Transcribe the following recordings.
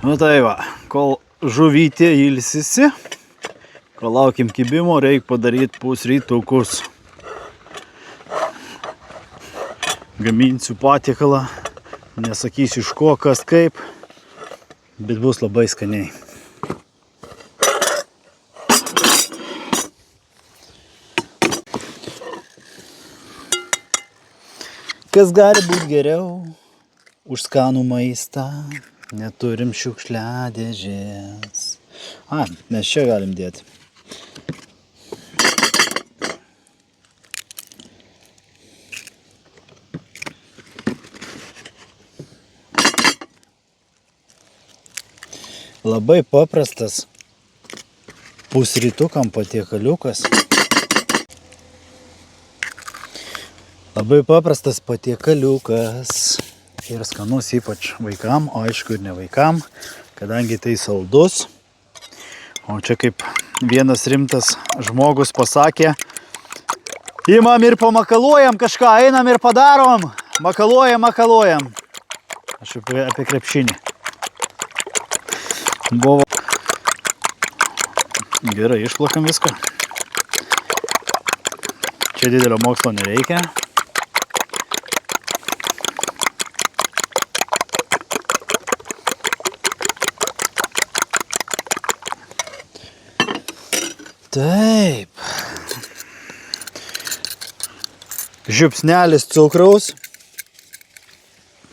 Nu tai va, kol žuvytė ilsisi, kol laukim kibimo, reikia padaryti pusrytukus. Gaminsiu patiekalą, nesakysiu iš ko, kas kaip, bet bus labai skaniai. Kas gali būti geriau už skanų maistą? Neturim šiukšliadėžės. Mes čia galim dėti. Labai paprastas pusrytukam patiekaliukas. Labai paprastas patiekaliukas ir skanus ypač vaikam, o aišku ir ne vaikam, kadangi tai saldus. O čia kaip vienas rimtas žmogus pasakė, imam ir pamakaluojam kažką, einam ir padarom, makaluojam. Aš apie krepšinį. Buvo. Gerai, išplakam viską. Čia didelio mokslo nereikia. Taip. Žiupsnelis cukraus.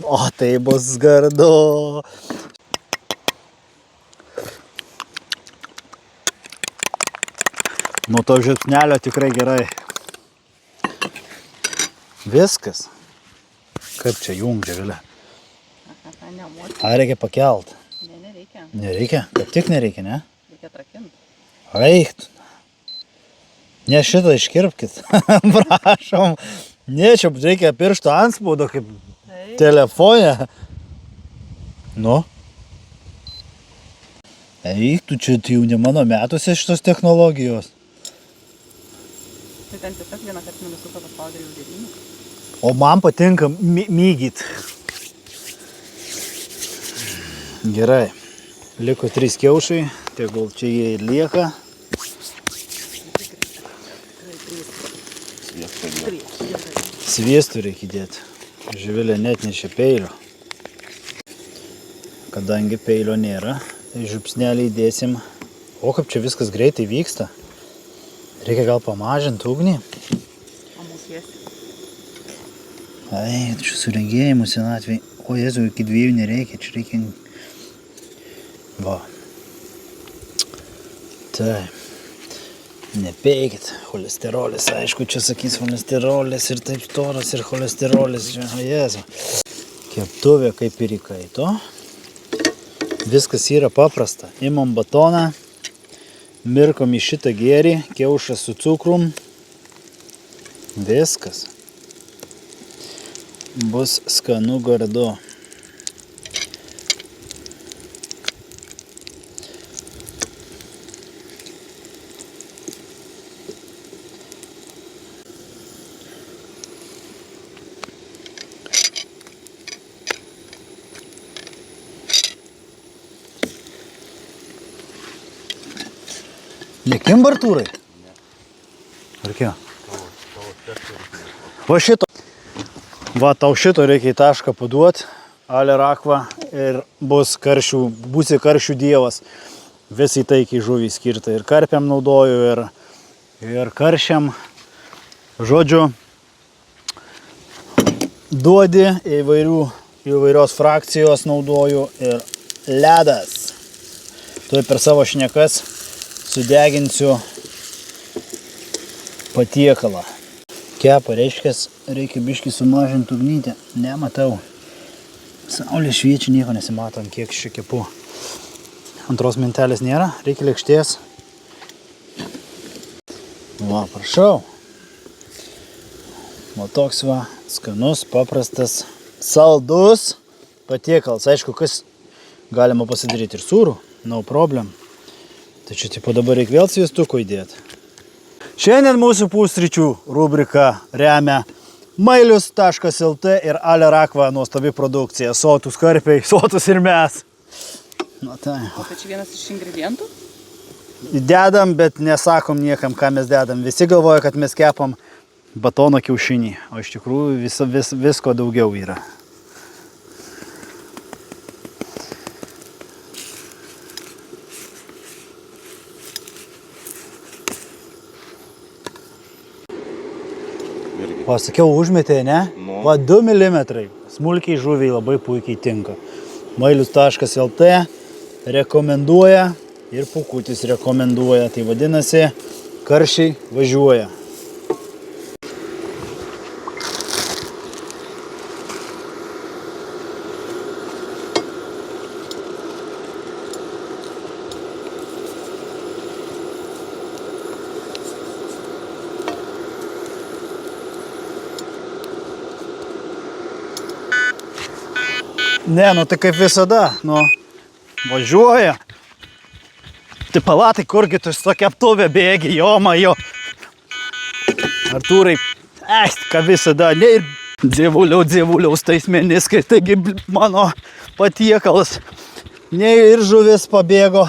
O tai bus gardu. Nuo to žiupsnelio tikrai gerai. Viskas. Kaip čia jungia, Vilė? Reikia pakelt? Ne, nereikia. Nereikia? Kaip tik nereikia, ne? Reikia trakinti. Reikt. Ne šitą iškirpkit. Prašom. Ne, čia reikia piršto antspaudo kaip telefone. Nu. Eik, tu čia jau ne mano metuose šitos technologijos. Tai ten tiesiog vieną kartą numisuką paspaudė jau 9. O man patinka mygyt. Gerai. Liko 3 kiaušai. Tegul čia jie ir lieka. Sviestų reikia dėti. Živilė net nešė peilio. Kadangi peilio nėra, tai žiupsnelį įdėsim. O kaip čia viskas greitai vyksta. Reikia gal pamažinti ugnį. O mūsų jėsi. Čia su regėjimu senatvėj. O Jėzau, iki 2 nereikia, čia reikia... Va. Taip. Nepeikit, cholesterolis, aišku, čia sakys cholesterolis ir taip storas ir cholesterolis, čia, o Jėzau. Keptuvė kaip ir įkaito. Viskas yra paprasta. Imam batoną, mirkom į šitą gėrį, kiaušą su cukrum. Viskas. Bus skanu gardu. Nekim Artūrai? Ar ką? Va šito. Va tau šito reikia į tašką paduoti. Ale rakva ir būsi karšių dievas. Visai taikiai žuvį skirta. Ir karpiam naudoju, ir karšiam. Žodžiu, duodi įvairios frakcijos naudoju ir ledas. Tuoj per savo šnekas sudeginsiu patiekalą. Kepa, reikia biškį sumažinti ugnytę. Nematau. Saulė šviečia, nieko nesimato, ant kiek šį kepu. Antros mentelės nėra, reikia lėkštės. Va, prašau. Va toks va, skanus, paprastas, saldus patiekalas. Aišku, kas galima pasidaryti ir sūrų, no problem. Tačiau tipo dabar reikia vėl sviestuko įdėti. Šiandien mūsų pusryčių rubrika remia Mailius.lt ir Ale Rakva nuostabi produkcija. Sotus karpiai, sotus ir mes. Na tai. O tai čia vienas iš ingredientų? Dedam, bet nesakom niekam, ką mes dedam. Visi galvoja, kad mes kepam batono kiaušinį, o iš tikrųjų visko daugiau yra. Pasakiau, užmetė, ne? Nu. Va 2 mm. Smulkiai žuviai labai puikiai tinka. Mailius.lt rekomenduoja ir Pūkutis rekomenduoja. Tai vadinasi, karšiai važiuoja. Ne, nu tai kaip visada, nu, važiuoja. Tai palatai, kurgi tu su keptuvė bėgi, jo. Artūrai, ką visada, ne ir dievuliaus tais meniskai, taigi mano patiekalas, ne ir žuvis pabėgo,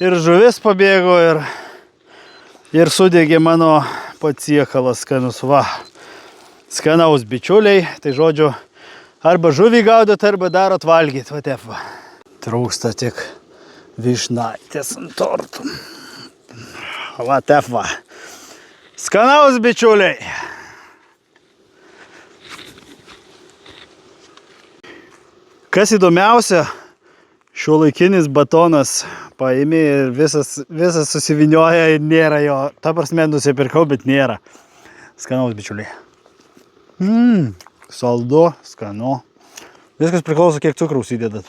ir žuvis pabėgo ir sudegė mano patiekalas skanus, va. Skanaus bičiuliai, tai žodžiu, arba žuvį gaudot, arba darot valgyt, va taip va. Trūksta tik vyšnaitės ant tortų. Va taip va. Skanaus bičiuliai. Kas įdomiausia, šiuolaikinis batonas paėmė ir visas susivinioja ir nėra jo. Ta prasme, nusipirkau, bet nėra. Skanaus bičiuliai. Saldu, skanu. Viskas priklauso, kiek cukraus įdedat.